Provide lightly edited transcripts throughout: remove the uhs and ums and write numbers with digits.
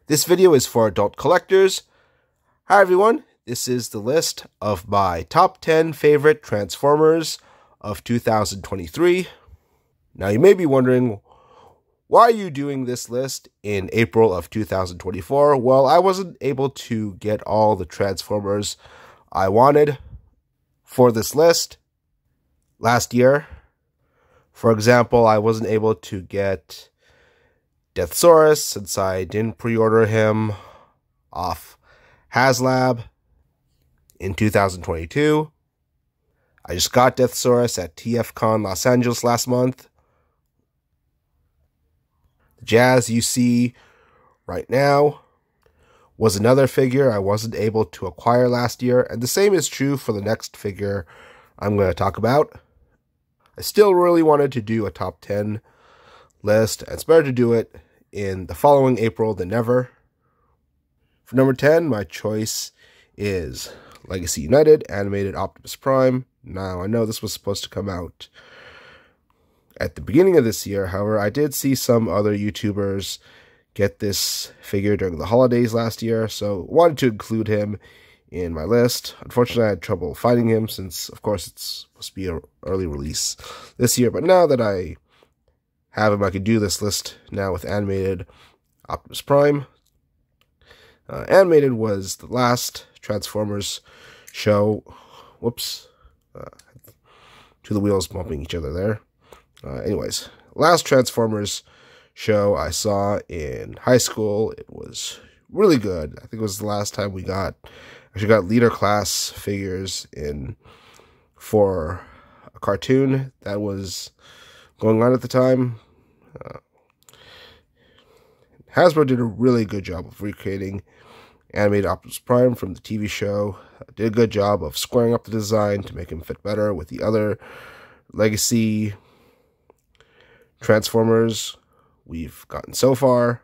This video is for adult collectors. Hi everyone, this is the list of my top 10 favorite Transformers of 2023. Now you may be wondering, why are you doing this list in April of 2024? Well, I wasn't able to get all the Transformers I wanted for this list last year. For example, I wasn't able to get Deathsaurus since I didn't pre-order him off HasLab in 2022. I just got Deathsaurus at TFCon Los Angeles last month. The Jazz you see right now was another figure I wasn't able to acquire last year, and the same is true for the next figure I'm going to talk about. I still really wanted to do a top 10 list, and it's better to do it in the following April than never. For number 10, my choice is Legacy United Animated Optimus Prime. Now, I know this was supposed to come out at the beginning of this year. However, I did see some other YouTubers get this figure during the holidays last year, so wanted to include him in my list. Unfortunately, I had trouble finding him since, of course, it's supposed to be an early release this year. But now that I have him, I can do this list now with Animated Optimus Prime. Animated was the last Transformers show. Whoops. Two of the wheels bumping each other there. Anyways, last Transformers show I saw in high school. It was really good. I think it was the last time we got leader class figures for a cartoon that was going on at the time. Hasbro did a really good job of recreating Animated Optimus Prime from the TV show. Did a good job of squaring up the design to make him fit better with the other legacy Transformers we've gotten so far.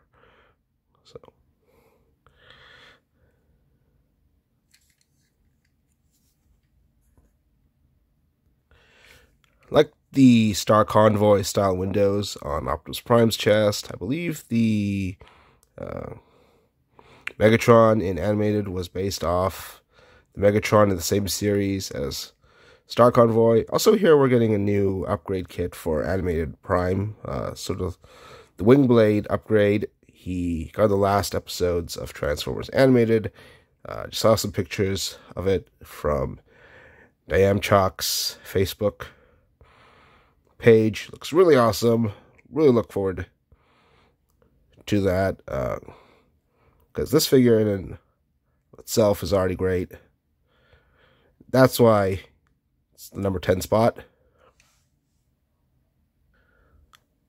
So, like the Star Convoy style windows on Optimus Prime's chest, I believe the Megatron in Animated was based off the Megatron in the same series as Star Convoy. Also here we're getting a new upgrade kit for Animated Prime, sort of the Wingblade upgrade he got in the last episodes of Transformers Animated. Just saw some pictures of it from Diam Chalk's Facebook page. Looks really awesome. Really look forward to that, because this figure in itself is already great. That's why it's the number 10 spot.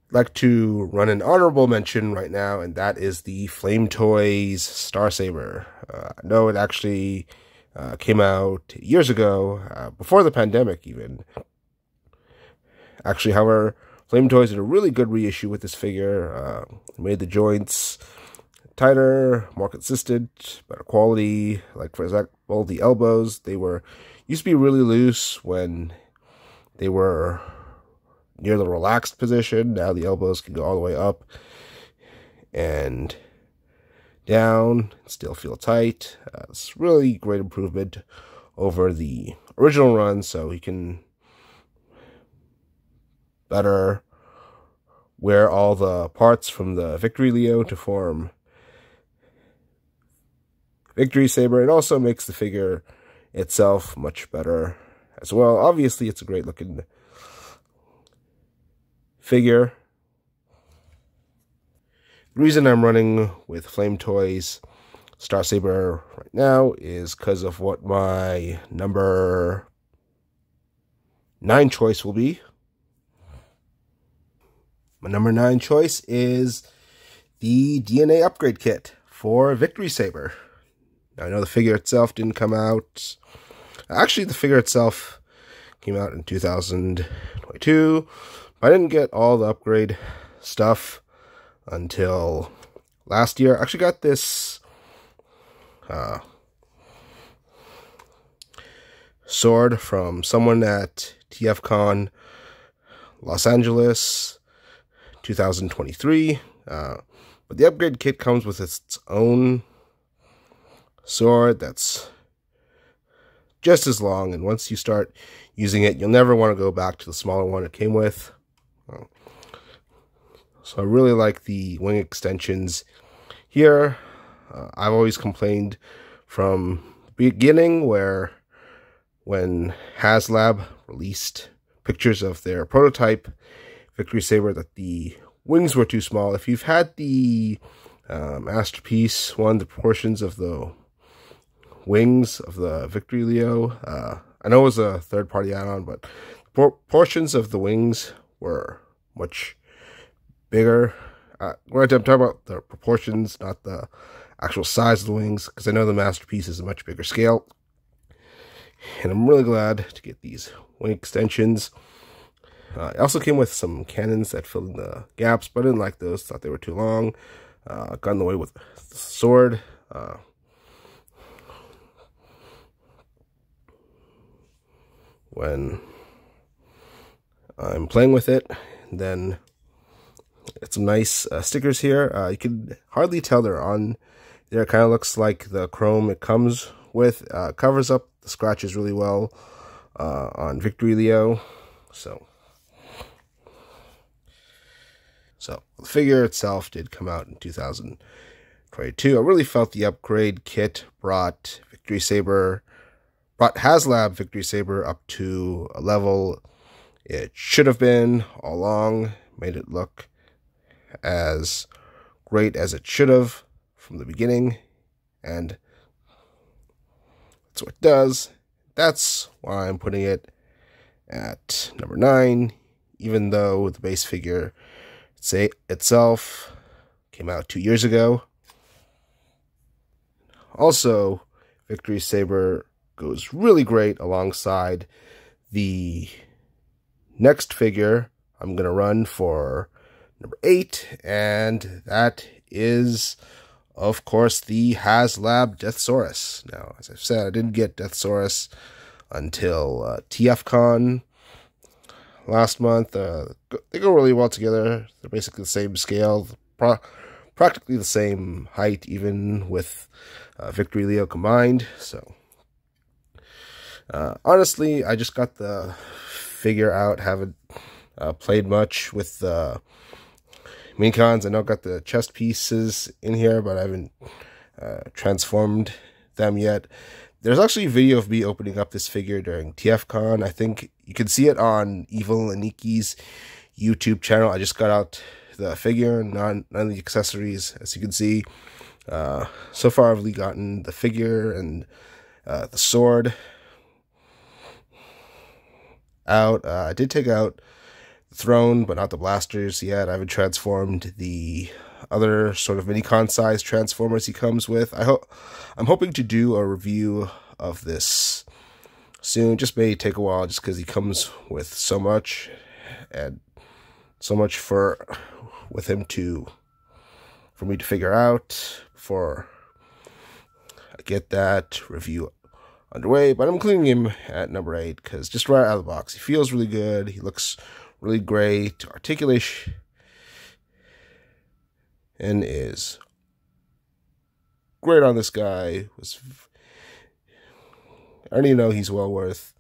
I'd like to run an honorable mention right now, and that is the Flame Toys Starsaber. I know it actually came out years ago, before the pandemic even. Actually, however, Flame Toys did a really good reissue with this figure. Made the joints tighter, more consistent, better quality. Like, for example, the elbows, they used to be really loose when they were near the relaxed position. Now the elbows can go all the way up and down, still feel tight. It's really great improvement over the original run, so you can better wear all the parts from the Victory Leo to form Victory Saber. It also makes the figure itself much better as well. Obviously, it's a great looking figure. The reason I'm running with Flame Toys Starsaber right now is because of what my number 9 choice will be. My number 9 choice is the DNA upgrade kit for Victory Saber. Now, I know the figure itself didn't come out. Actually, the figure itself came out in 2022. But I didn't get all the upgrade stuff until last year. I actually got this sword from someone at TFCon Los Angeles 2023. But But the upgrade kit comes with its own sword that's just as long, and once you start using it, you'll never want to go back to the smaller one it came with. So I really like the wing extensions here. I've always complained from the beginning when HasLab released pictures of their prototype Victory Saber that the wings were too small. If you've had the Masterpiece one, the proportions of the wings of the Victory Leo, I know it was a third-party add-on, but portions of the wings were much bigger. Granted, I'm talking about the proportions, not the actual size of the wings, because I know the Masterpiece is a much bigger scale. And I'm really glad to get these wing extensions. It also came with some cannons that filled in the gaps, but I didn't like those. Thought they were too long. Got in the way with the sword. When I'm playing with it, then it's some nice stickers here. You can hardly tell they're on there. It kind of looks like the chrome it comes with. Covers up the scratches really well on Victory Leo. So the figure itself did come out in 2022. I really felt the upgrade kit brought HasLab Victory Saber up to a level it should have been all along. Made it look as great as it should have from the beginning, and that's what it does. That's why I'm putting it at number 9, even though the base figure itself came out 2 years ago. Also, Victory Saber goes really great alongside the next figure I'm going to run for number 8, and that is, of course, the HasLab Deathsaurus. Now, as I've said, I didn't get Deathsaurus until TFCon last month. They go really well together. They're basically the same scale, practically the same height, even with Victory Leo combined. So, honestly, I just got the figure out. Haven't played much with the Minicons. I know I got the chest pieces in here, but I haven't transformed them yet. There's actually a video of me opening up this figure during TFCon. I think you can see it on Evil Aniki's YouTube channel. I just got out the figure, none of the accessories, as you can see. So far, I've only gotten the figure and the sword out. I did take out the throne, but not the blasters yet. I haven't transformed the other sort of Minicon size transformers he comes with. I'm hoping to do a review of this soon. Just may take a while, just because he comes with so much, and so much for me to figure out before I get that review underway. But I'm including him at number 8 because just right out of the box, he feels really good. He looks really great. Articulation is great on this guy. I already know he's well worth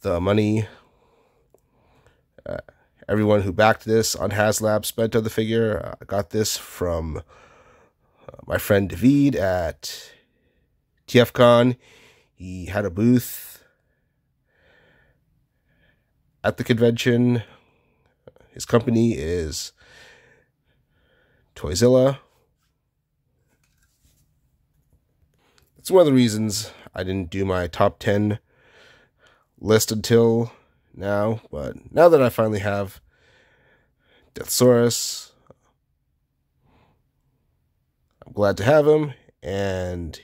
the money everyone who backed this on HasLab spent on the figure. I got this from my friend David at TFCon. He had a booth at the convention. His company is Toyzilla. It's one of the reasons I didn't do my top 10 list until now, but now that I finally have Deathsaurus, I'm glad to have him, and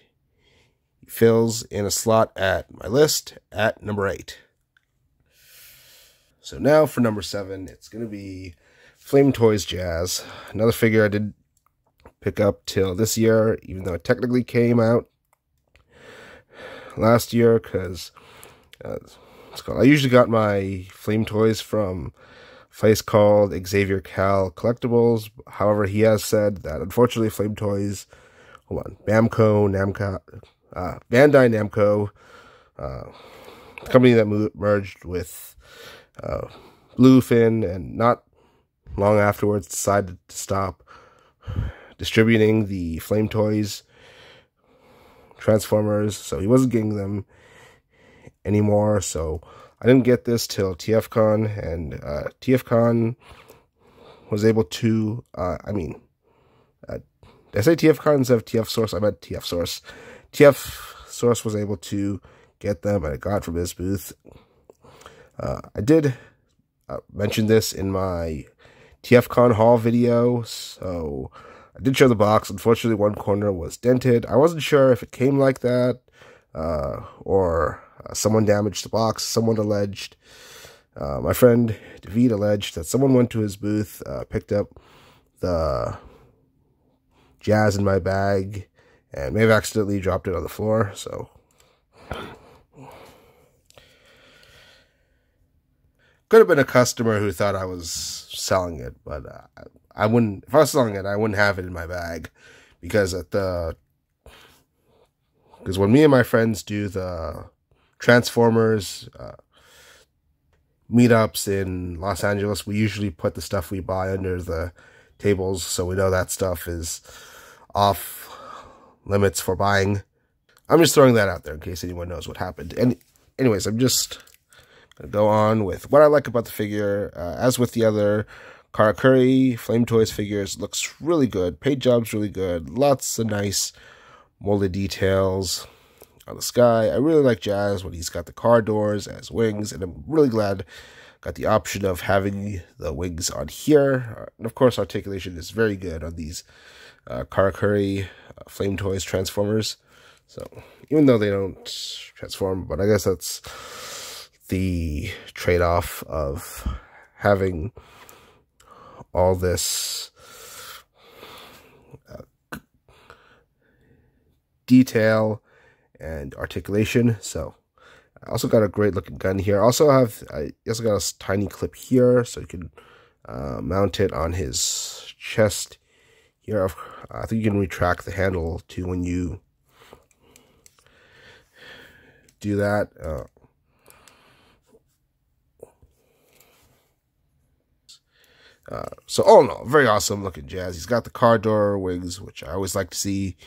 he fills in a slot at my list at number 8. So now for number 7, it's going to be Flame Toys Jazz, another figure I didn't pick up till this year, even though it technically came out last year, because I usually got my Flame Toys from place called Xavier Cal Collectibles. However, he has said that unfortunately Flame Toys, Bandai Namco, the company that merged with Bluefin, and not long afterwards decided to stop distributing the Flame Toys Transformers, so he wasn't getting them anymore. So I didn't get this till TFCon, and TFCon was able to, did I say TFCon instead of TF Source? I meant TF Source. TF Source was able to get them, and I got from his booth. I did mention this in my TFCon haul video, so I did show the box. Unfortunately, one corner was dented. I wasn't sure if it came like that, or someone damaged the box. Someone alleged, my friend David alleged that someone went to his booth, picked up the Jazz in my bag, and may have accidentally dropped it on the floor, so could have been a customer who thought I was selling it, but I wouldn't. If I was selling it, I wouldn't have it in my bag, because when me and my friends do the Transformers meetups in Los Angeles, we usually put the stuff we buy under the tables, so we know that stuff is off limits for buying. I'm just throwing that out there in case anyone knows what happened. And anyways, I'm just gonna go on with what I like about the figure. As with the other Karakuri Flame Toys figures, looks really good. Paint job's really good. Lots of nice molded details on the sky. I really like Jazz when he's got the car doors as wings, and I'm really glad got the option of having the wings on here. And of course, articulation is very good on these Karakuri Flame Toys Transformers. So even though they don't transform, but I guess that's the trade-off of having all this detail and articulation. So I also got a great looking gun here. I also got a tiny clip here, so you can mount it on his chest here. I think you can retract the handle too when you do that. So all in all, very awesome looking Jazz. He's got the car door wings, which I always like to see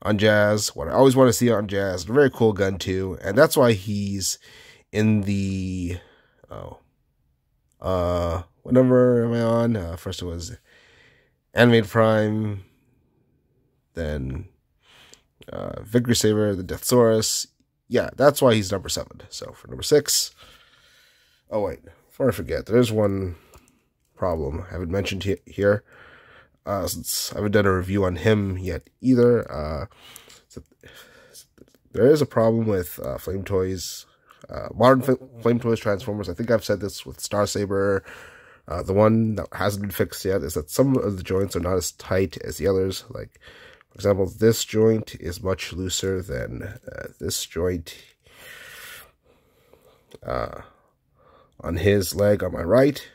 on Jazz. What I always want to see on Jazz. A very cool gun too, and that's why he's in the what number am I on? First it was Animated Prime, then Victory Saber, the Deathsaurus. Yeah, that's why he's number 7. So for number 6, oh wait, before I forget, there's one problem I haven't mentioned here, since I haven't done a review on him yet either. So there is a problem with Flame Toys, modern Flame Toys Transformers. I think I've said this with Star Saber. The one that hasn't been fixed yet is that some of the joints are not as tight as the others. Like, for example, this joint is much looser than this joint on his leg on my right.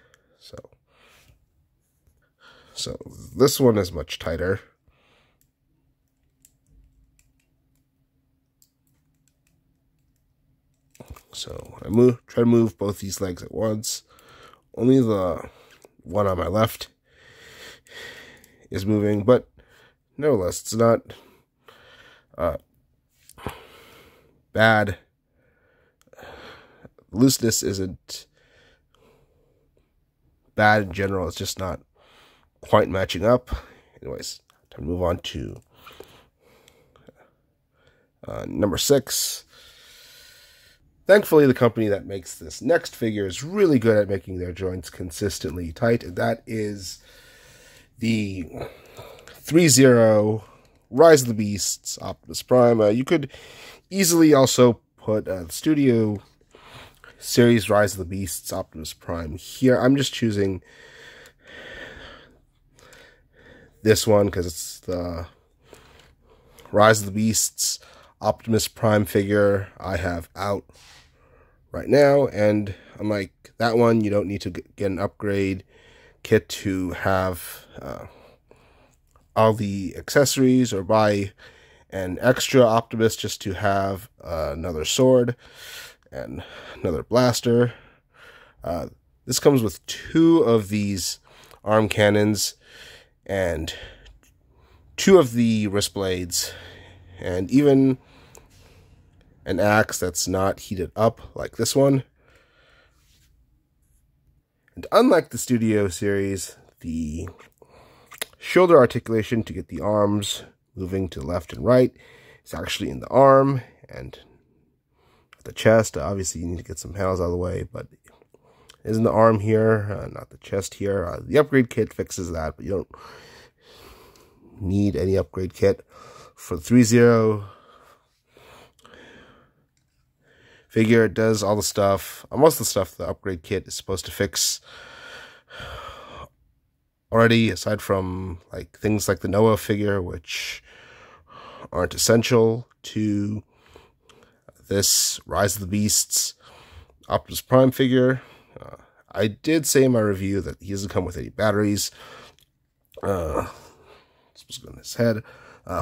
So this one is much tighter. So I try to move both these legs at once. Only the one on my left is moving, but nevertheless, it's not bad. Looseness isn't bad in general. It's just not quite matching up. Anyways, time to move on to number 6. Thankfully, the company that makes this next figure is really good at making their joints consistently tight, and that is the 3-0 Rise of the Beasts Optimus Prime. You could easily also put Studio Series Rise of the Beasts Optimus Prime here. I'm just choosing this one because it's the Rise of the Beasts Optimus Prime figure I have out right now, and unlike that one, you don't need to get an upgrade kit to have all the accessories or buy an extra Optimus just to have another sword and another blaster. This comes with 2 of these arm cannons and 2 of the wrist blades, and even an axe that's not heated up like this one. And unlike the Studio series, the shoulder articulation to get the arms moving to the left and right is actually in the arm and the chest. Obviously, you need to get some panels out of the way, but it is in the arm here, not the chest here. The upgrade kit fixes that, but you don't need any upgrade kit. For the 3-0 figure, it does all the stuff, most of the stuff the upgrade kit is supposed to fix already, aside from like things like the Noah figure, which aren't essential to this Rise of the Beasts Optimus Prime figure. I did say in my review that he doesn't come with any batteries. Supposed to go in his head.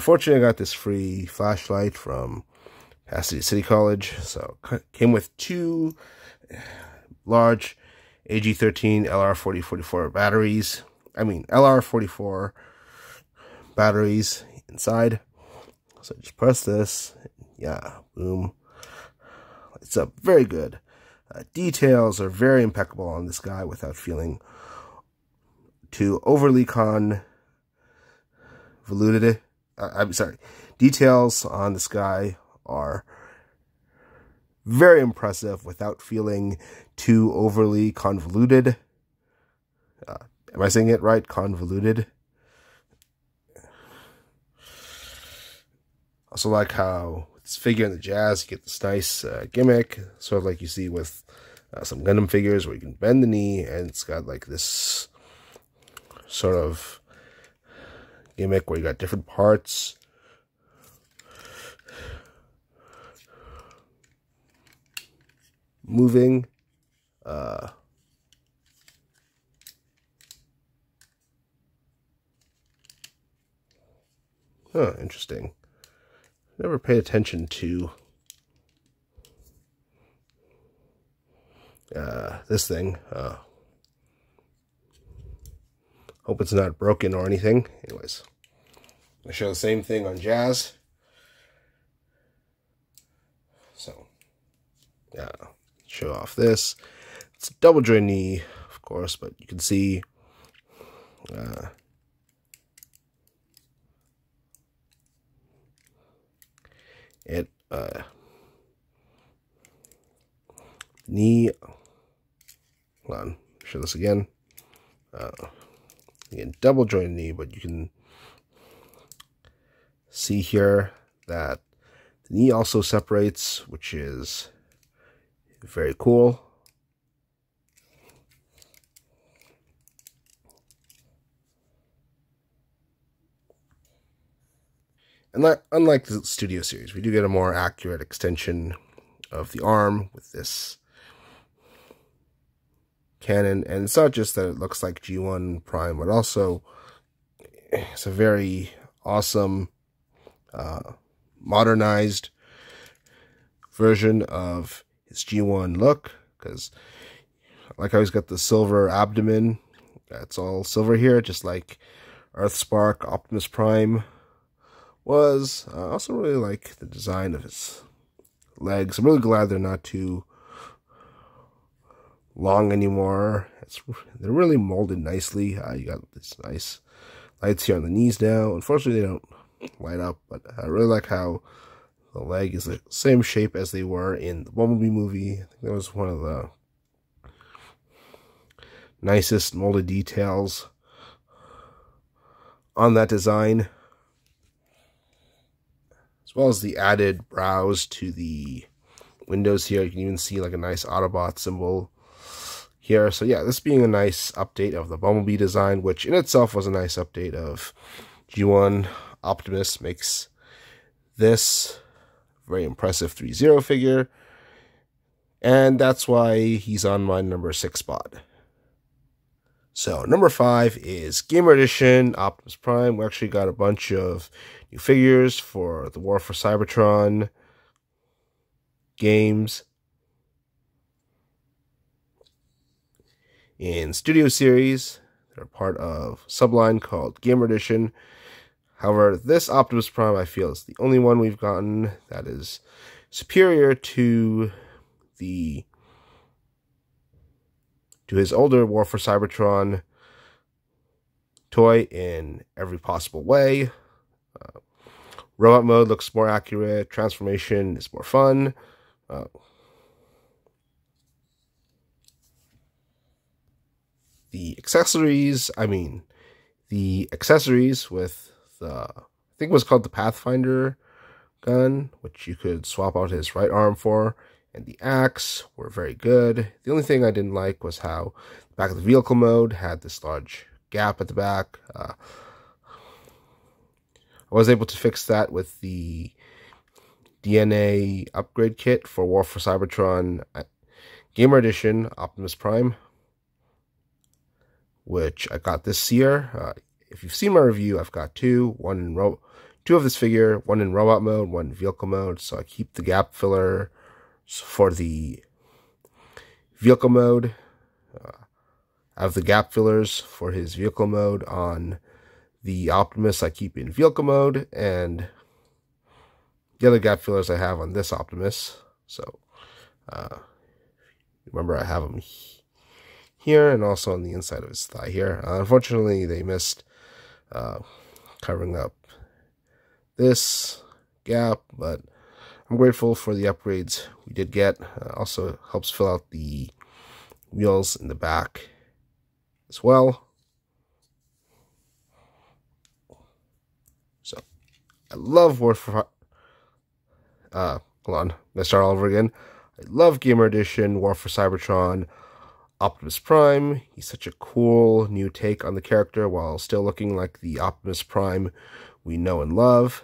Fortunately, I got this free flashlight from Pasadena City College. So came with 2 large AG13 LR4044 batteries. I mean LR44 batteries inside. So just press this. Yeah, boom. It's up very good. Details are very impeccable on this guy without feeling too overly convoluted. I'm sorry. Details on this guy are very impressive without feeling too overly convoluted. Am I saying it right? Convoluted. Also like how this figure in the Jazz, you get this nice gimmick, sort of like you see with some Gundam figures where you can bend the knee, and it's got like this sort of gimmick where you got different parts moving. Interesting. Never paid attention to this thing. Hope it's not broken or anything. Anyways, I show the same thing on Jazz. So, yeah, show off this. It's a double joint knee, of course, but you can see it knee. Hold on, show this again. Again, double joint knee, but you can see here that the knee also separates, which is very cool. And unlike the Studio series, we do get a more accurate extension of the arm with this cannon. And it's not just that it looks like G1 Prime, but also it's a very awesome modernized version of his G1 look, because like how he's got the silver abdomen. It's all silver here, just like Earthspark Optimus Prime was. I also really like the design of his legs. I'm really glad they're not too long anymore. They're really molded nicely. You got this nice lights here on the knees now. Unfortunately, they don't light up, but I really like how the leg is the same shape as they were in the Bumblebee movie. I think that was one of the nicest molded details on that design, as well as the added brows to the windows here. You can even see like a nice Autobot symbol here. So yeah, this being a nice update of the Bumblebee design, which in itself was a nice update of G1 Optimus, makes this very impressive 3-0 figure. And that's why he's on my number 6 spot. So number 5 is Gamer Edition Optimus Prime. We actually got a bunch of new figures for the War for Cybertron games in Studio Series. They're part of subline called Gamer Edition. However, this Optimus Prime, I feel, is the only one we've gotten that is superior to his older War for Cybertron toy in every possible way. Robot mode looks more accurate. Transformation is more fun. The accessories with I think it was called the Pathfinder gun, which you could swap out his right arm for, and the axe were very good. The only thing I didn't like was how the back of the vehicle mode had this large gap at the back. I was able to fix that with the DNA upgrade kit for War for Cybertron Gamer Edition Optimus Prime, which I got this year. If you've seen my review, I've got two of this figure, one in robot mode, one in vehicle mode. So I keep the gap filler for the vehicle mode. I have the gap fillers for his vehicle mode on the Optimus I keep in vehicle mode, and the other gap fillers I have on this Optimus. So remember, I have them here and also on the inside of his thigh here. Unfortunately, they missed covering up this gap, but I'm grateful for the upgrades we did get. Also helps fill out the wheels in the back as well. So I love War for hold on, let's start all over again. I love Gamer Edition War for Cybertron Optimus Prime. He's such a cool new take on the character while still looking like the Optimus Prime we know and love.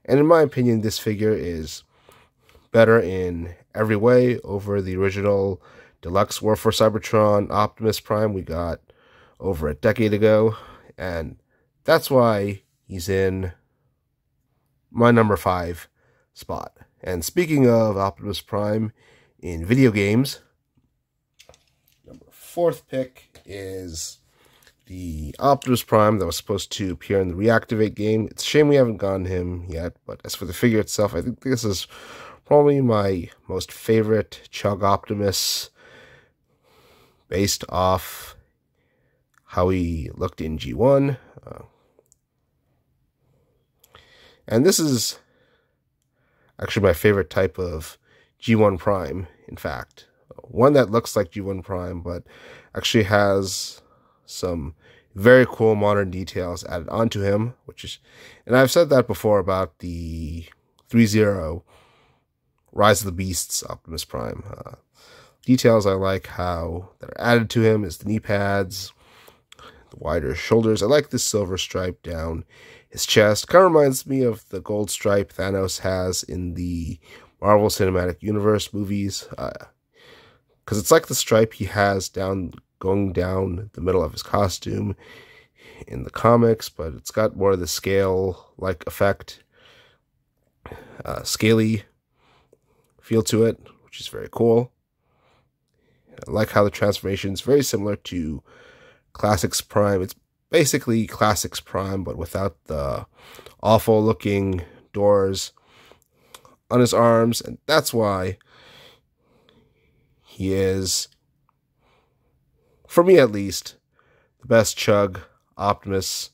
And in my opinion, this figure is better in every way over the original Deluxe War for Cybertron Optimus Prime we got over a decade ago. And that's why he's in my number 5 spot. And speaking of Optimus Prime in video games, number 4th pick is the Optimus Prime that was supposed to appear in the Reactivate game. It's a shame we haven't gotten him yet, but as for the figure itself, I think this is probably my most favorite Chug Optimus based off how he looked in G1. And this is actually my favorite type of G1 Prime, in fact. One that looks like G1 Prime, but actually has some very cool modern details added onto him, and I've said that before about the 3-0 Rise of the Beasts Optimus Prime. Details I like how that are added to him is the knee pads, the wider shoulders. I like this silver stripe down his chest. Kind of reminds me of the gold stripe Thanos has in the Marvel Cinematic Universe movies, because it's like the stripe he has going down the middle of his costume in the comics, but it's got more of the scale-like effect, scaly feel to it, which is very cool. I like how the transformation is very similar to Classics Prime. It's basically Classics Prime, but without the awful-looking doors on his arms, and that's why he is, for me at least, the best Chug Optimus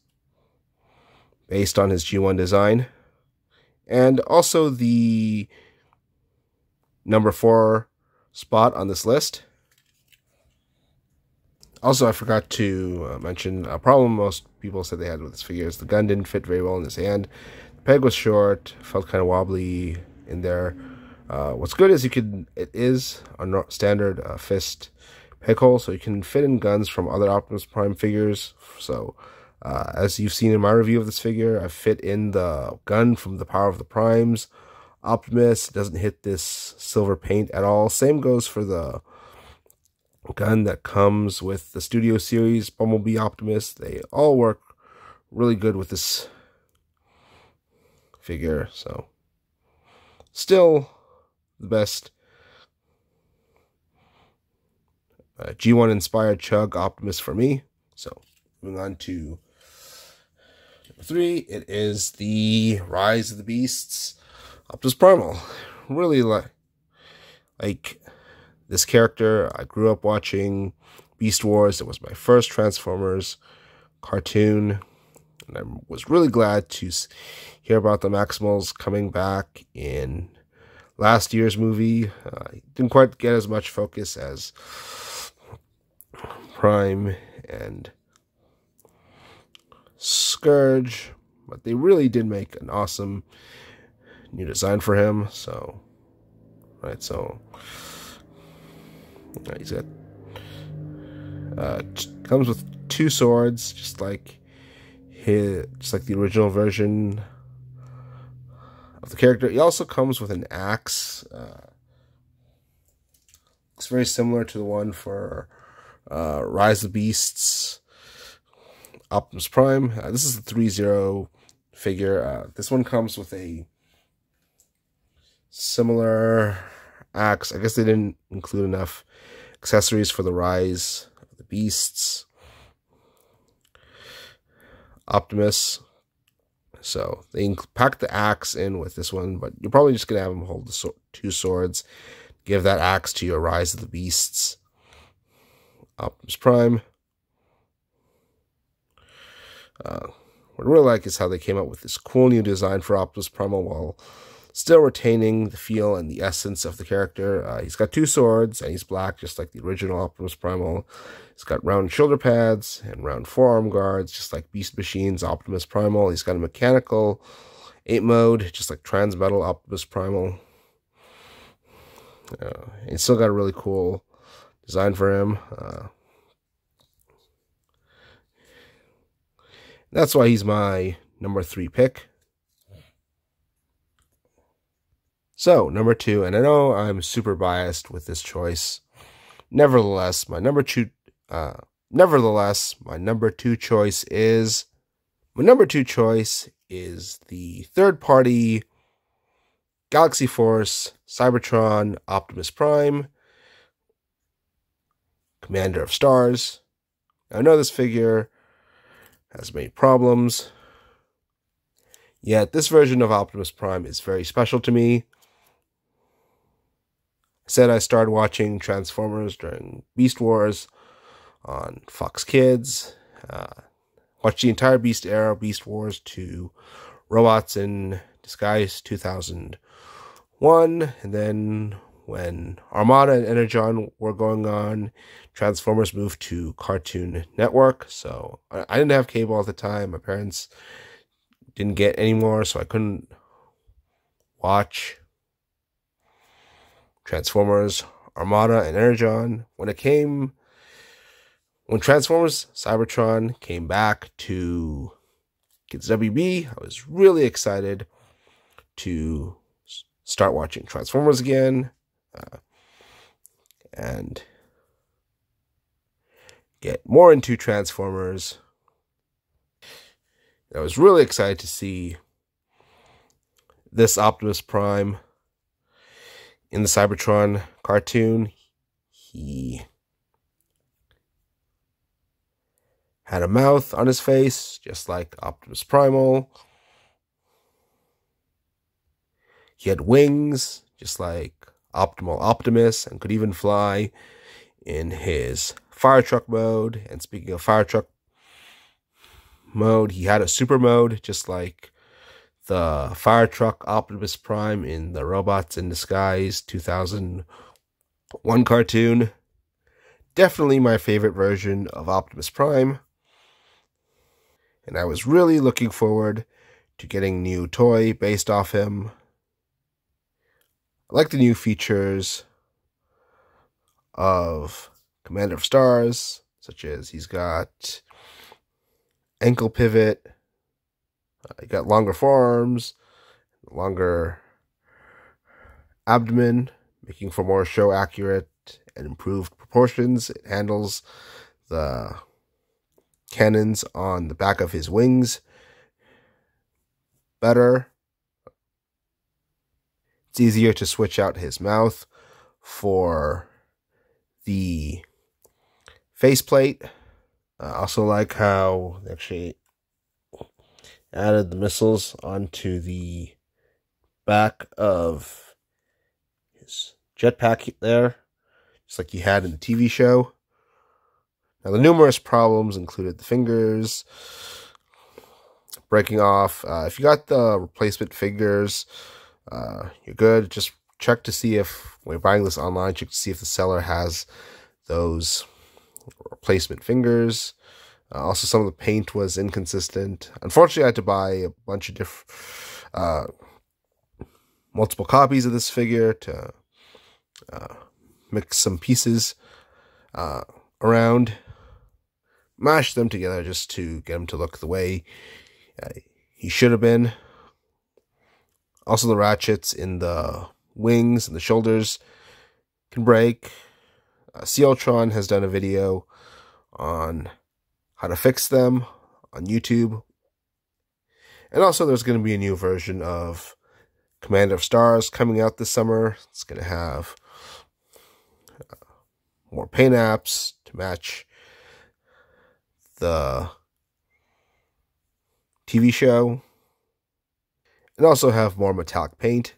based on his G1 design. And also the number 4 spot on this list. Also, I forgot to mention a problem most people said they had with this figure is the gun didn't fit very well in his hand. The peg was short, felt kind of wobbly in there. What's good is it is a standard fist peg hole, so you can fit in guns from other Optimus Prime figures. So, as you've seen in my review of this figure, I've fit in the gun from the Power of the Primes Optimus. It doesn't hit this silver paint at all. Same goes for the gun that comes with the Studio Series Bumblebee Optimus. They all work really good with this figure. So still the best G1 inspired Chug Optimus for me. So moving on to number 3, it is the Rise of the Beasts Optimus Primal. Really like this character. I grew up watching Beast Wars. It was my first Transformers cartoon, and I was really glad to hear about the Maximals coming back in last year's movie. Didn't quite get as much focus as Prime and Scourge, but they really did make an awesome new design for him. So, right, so he's got comes with 2 swords, just like the original version of the character. He also comes with an axe. Looks very similar to the one for Rise of the Beasts Optimus Prime. This is the 3-0 figure. This one comes with a similar axe. I guess they didn't include enough accessories for the Rise of the Beasts Optimus. So they packed the axe in with this one, but you're probably just going to have him hold the 2 swords. Give that axe to your Rise of the Beasts Optimus Prime. What I really like is how they came up with this cool new design for Optimus Primal while still retaining the feel and the essence of the character. He's got 2 swords, and he's black, just like the original Optimus Primal. He's got round shoulder pads and round forearm guards, just like Beast Machine's Optimus Primal. He's got a mechanical 8 mode, just like Transmetal Optimus Primal. He's still got a really cool design for him. That's why he's my number 3 pick. So, number 2, and I know I'm super biased with this choice. Nevertheless, my number 2 choice is the third-party Galaxy Force Cybertron Optimus Prime, Commander of Stars. I know this figure has many problems, yet this version of Optimus Prime is very special to me. I said I started watching Transformers during Beast Wars on Fox Kids. Watched the entire Beast era, Beast Wars to Robots in Disguise 2001, and then when Armada and Energon were going on, Transformers moved to Cartoon Network. So I didn't have cable at the time. My parents didn't get any more, so I couldn't watch Transformers, Armada, and Energon. When Transformers Cybertron came back to Kids WB, I was really excited to start watching Transformers again and get more into Transformers. I was really excited to see this Optimus Prime in the Cybertron cartoon. He had a mouth on his face, just like Optimus Primal. He had wings, just like Optimal Optimus, and could even fly in his fire truck mode. And speaking of fire truck mode, he had a super mode, just like the fire truck Optimus Prime in the Robots in Disguise 2001 cartoon. Definitely my favorite version of Optimus Prime. And I was really looking forward to getting new toy based off him. I like the new features of Commander of Stars, such as he's got ankle pivot, he got longer forearms, longer abdomen, making for more show accurate and improved proportions. It handles the cannons on the back of his wings better. It's easier to switch out his mouth for the faceplate. I also like how they actually added the missiles onto the back of his jetpack there, just like you had in the TV show. Now, the numerous problems included the fingers breaking off. If you got the replacement fingers, you're good. Just check to see if, when you're buying this online, check to see if the seller has those replacement fingers. Also, some of the paint was inconsistent. Unfortunately, I had to buy a bunch of different, multiple copies of this figure to mix some pieces around, mash them together just to get him to look the way he should have been. Also, the ratchets in the wings and the shoulders can break. Sealtron has done a video on how to fix them on YouTube. And also, there's going to be a new version of Commander of Stars coming out this summer. It's going to have more paint apps to match the TV show, and also have more metallic paint.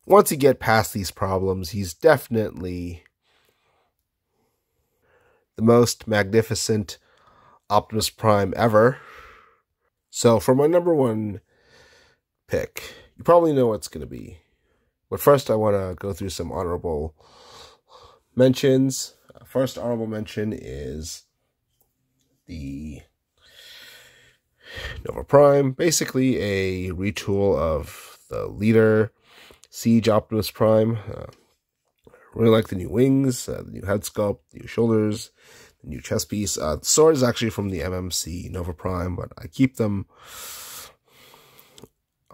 Once you get past these problems, he's definitely the most magnificent Optimus Prime ever. So for my number one pick, you probably know what it's going to be. But first, I want to go through some honorable mentions. First honorable mention is the Nova Prime, basically a retool of the Leader Siege Optimus Prime. Really like the new wings, the new head sculpt, new shoulders, the new chest piece. The sword is actually from the MMC Nova Prime, but I keep them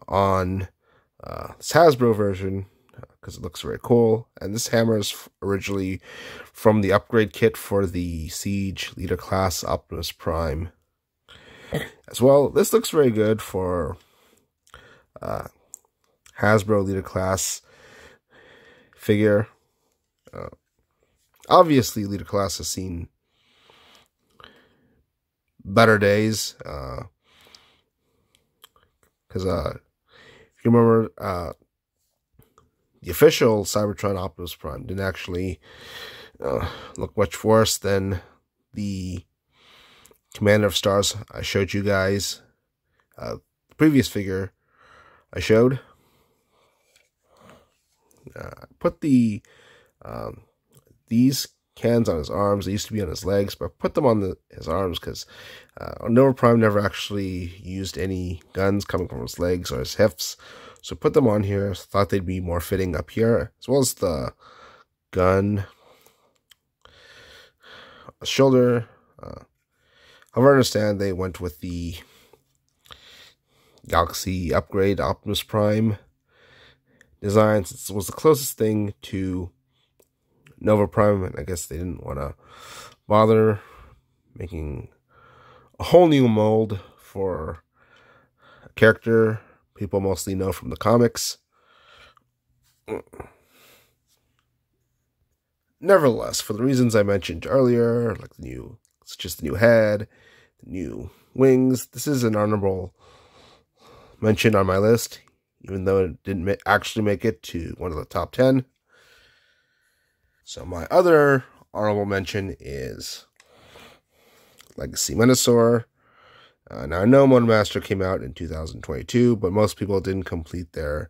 on this Hasbro version because it looks very cool. And this hammer is originally from the upgrade kit for the Siege Leader class Optimus Prime as well. This looks very good for Hasbro Leader class figure. Obviously, Leader class has seen better days. Because if you remember, the official Cybertron Optimus Prime didn't actually look much worse than the Commander of Stars I showed you guys. The previous figure I showed. Put the these cans on his arms. They used to be on his legs, but put them on his arms because Nova Prime never actually used any guns coming from his legs or his hips. So put them on here. Thought they'd be more fitting up here, as well as the gun shoulder. However, I understand they went with the Galaxy upgrade Optimus Prime design, since it was the closest thing to Nova Prime, and I guess they didn't want to bother making a whole new mold for a character people mostly know from the comics. Nevertheless, for the reasons I mentioned earlier, like it's just the new head, the new wings, this is an honorable mention on my list, even though it didn't actually make it to one of the top 10. So my other honorable mention is Legacy Menasor. Now, I know Motormaster came out in 2022, but most people didn't complete their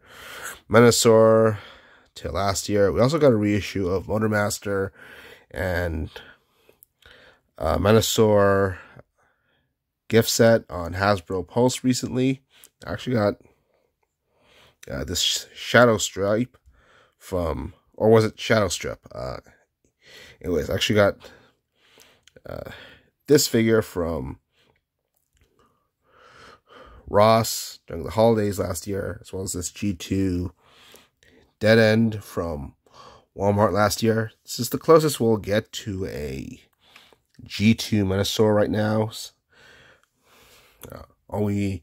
Menasor till last year. We also got a reissue of Motormaster and Menasor gift set on Hasbro Pulse recently. I actually got this Shadow Stripe from, or was it Shadow Strip? Anyways, I actually got this figure from Ross during the holidays last year, as well as this G2 Dead End from Walmart last year. This is the closest we'll get to a G2 Menasor right now. All we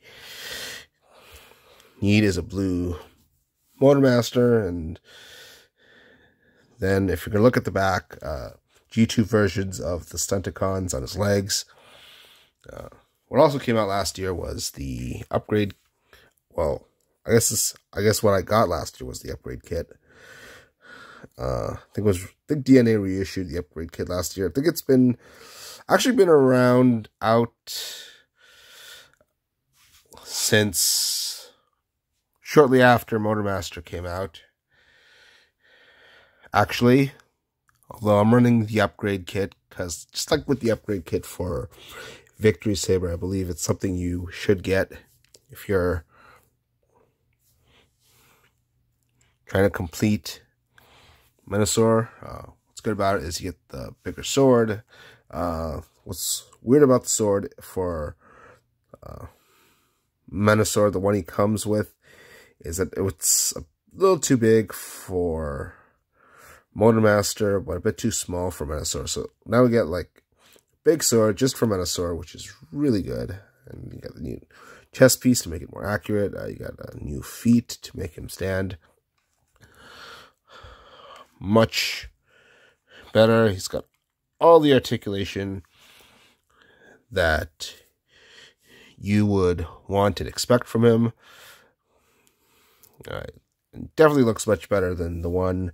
need is a blue Motormaster, and then if you're going to look at the back, G2 versions of the Stunticons on his legs. What also came out last year was the upgrade. Well, I guess what I got last year was the upgrade kit. I think DNA reissued the upgrade kit last year. I think it's been around out since shortly after Motormaster came out. Actually, although I'm running the upgrade kit because just like with the upgrade kit for Victory Saber, I believe it's something you should get if you're trying to complete Menasor. What's good about it is you get the bigger sword. What's weird about the sword for Menasor, the one he comes with, is that it's a little too big for Motormaster, but a bit too small for Menasor. So now we get like big sword just for Menasor, which is really good. And you got the new chest piece to make it more accurate. You got new feet to make him stand much better. He's got all the articulation that you would want and expect from him. Definitely looks much better than the one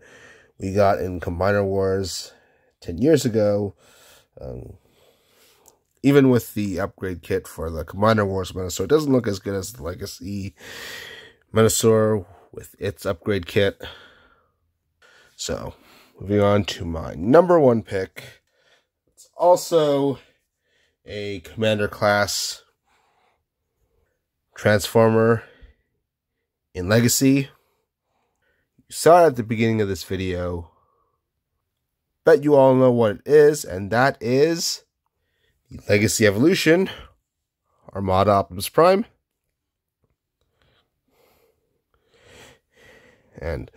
we got in Combiner Wars 10 years ago. Even with the upgrade kit for the Combiner Wars Menasor, it doesn't look as good as the Legacy Menasor with its upgrade kit. So, moving on to my number one pick. It's also a Commander class Transformer in Legacy. You saw it at the beginning of this video. Bet you all know what it is, and that is the Legacy Evolution Armada Optimus Prime. And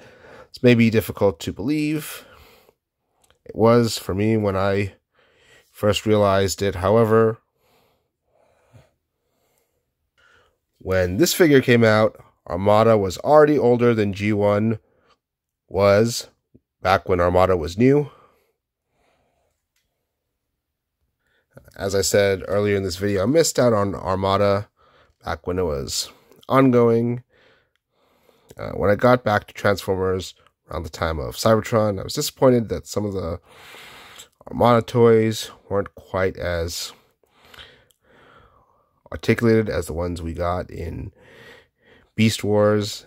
it's maybe difficult to believe. It was for me when I first realized it. However, when this figure came out, Armada was already older than G1 was back when Armada was new. As I said earlier in this video, I missed out on Armada back when it was ongoing. When I got back to Transformers around the time of Cybertron, I was disappointed that some of the Armada toys weren't quite as articulated as the ones we got in Beast Wars,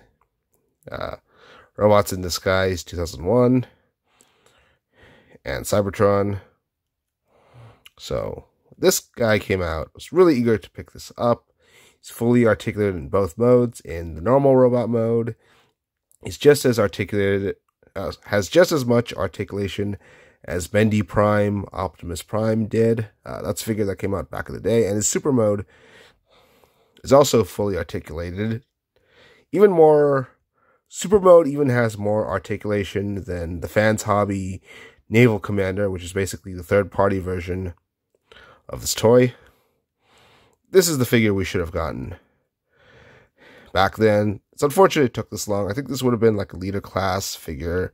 Robots in Disguise 2001, and Cybertron. So this guy came out. I was really eager to pick this up. He's fully articulated in both modes. In the normal robot mode, he's just as articulated, has just as much articulation as Bendy Prime, Optimus Prime did. That's a figure that came out back in the day. And his super mode is also fully articulated. Even more, super mode even has more articulation than the Fans Hobby Naval Commander, which is basically the third-party version of this toy. This is the figure we should have gotten back then. It's unfortunate it took this long. I think this would have been like a leader class figure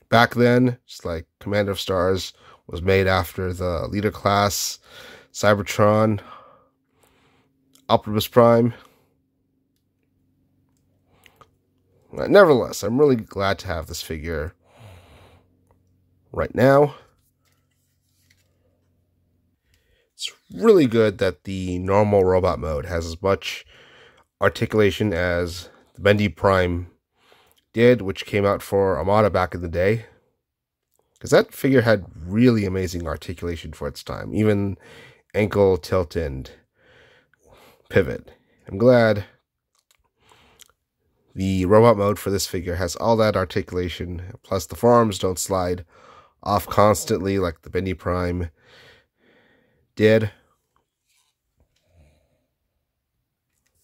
back then, just like Commander of Stars was made after the leader class Cybertron Optimus Prime. Nevertheless, I'm really glad to have this figure right now. It's really good that the normal robot mode has as much articulation as the Bendy Prime did, which came out for Armada back in the day. Because that figure had really amazing articulation for its time. Even ankle tilt and pivot. I'm glad the robot mode for this figure has all that articulation. Plus the forearms don't slide off constantly like the Bendy Prime did.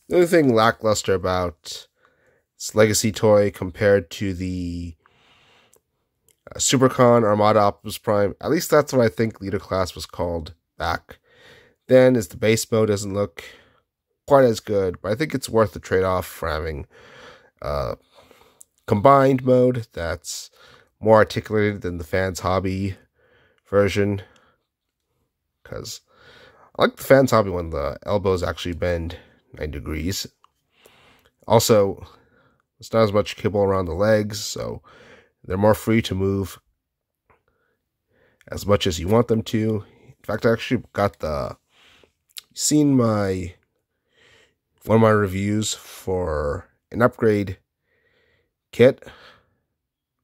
The other thing lackluster about It's legacy toy compared to the Supercon Armada Optimus Prime. At least that's what I think Leader Class was called back then. Is the base mode doesn't look quite as good, but I think it's worth the trade-off for having combined mode that's more articulated than the Fans Hobby version, because I like the Fans Hobby when the elbows actually bend 9 degrees. Also, it's not as much kibble around the legs, so they're more free to move as much as you want them to. In fact, I actually got seen one of my reviews for an upgrade kit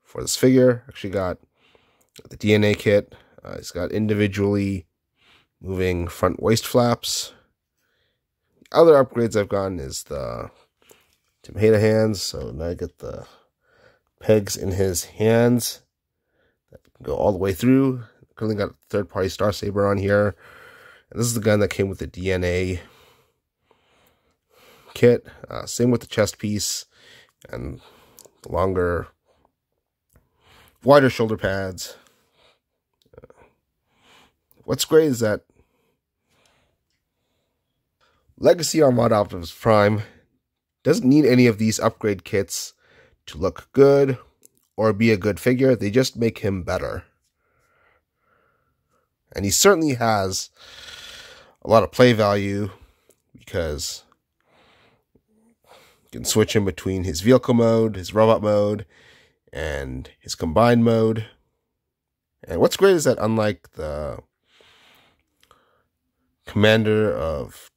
for this figure. Actually got the DNA kit. It's got individually moving front waist flaps. Other upgrades I've gotten is the Tim Hayda hands. So now I get the pegs in his hands that can go all the way through. Currently got a third-party Star Saber on here. And this is the gun that came with the DNA kit. Same with the chest piece and the longer, wider shoulder pads. What's great is that Legacy Armada Optimus Prime doesn't need any of these upgrade kits to look good or be a good figure. They just make him better. And he certainly has a lot of play value because you can switch in between his vehicle mode, his robot mode, and his combined mode. And what's great is that unlike the Commander of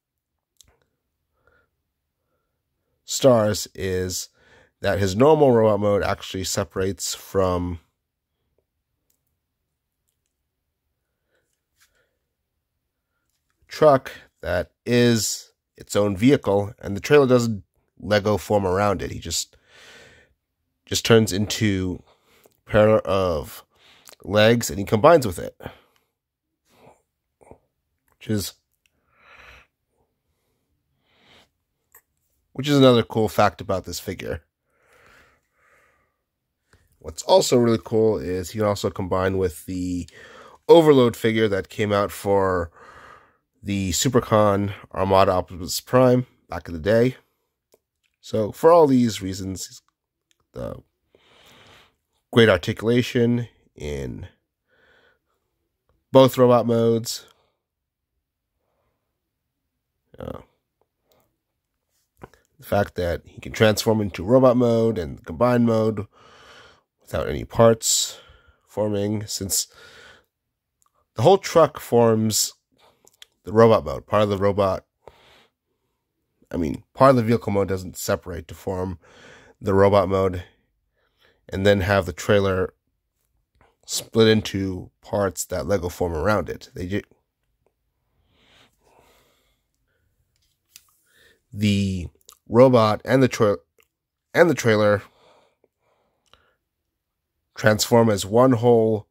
Stars, is that his normal robot mode actually separates from truck that is its own vehicle, and the trailer doesn't Lego form around it. He just turns into a pair of legs and he combines with it, which is another cool fact about this figure. What's also really cool is he can also combine with the Overload figure that came out for the Supercon Armada Optimus Prime back in the day. So for all these reasons, the great articulation in both robot modes, the fact that he can transform into robot mode and combined mode without any parts forming, since the whole truck forms the robot mode. Part of the vehicle mode doesn't separate to form the robot mode, and then have the trailer split into parts that Lego form around it. The robot and the trailer transform as one whole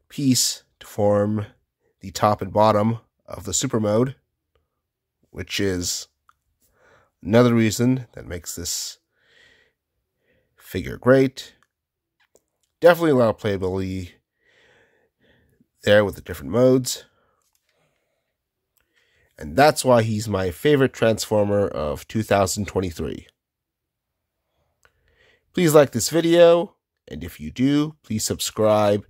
piece to form the top and bottom of the super mode, which is another reason that makes this figure great. Definitely a lot of playability there with the different modes. And that's why he's my favorite Transformer of 2023. Please like this video, and if you do, please subscribe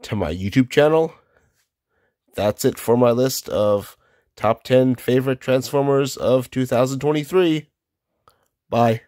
to my YouTube channel. That's it for my list of top 10 favorite Transformers of 2023. Bye.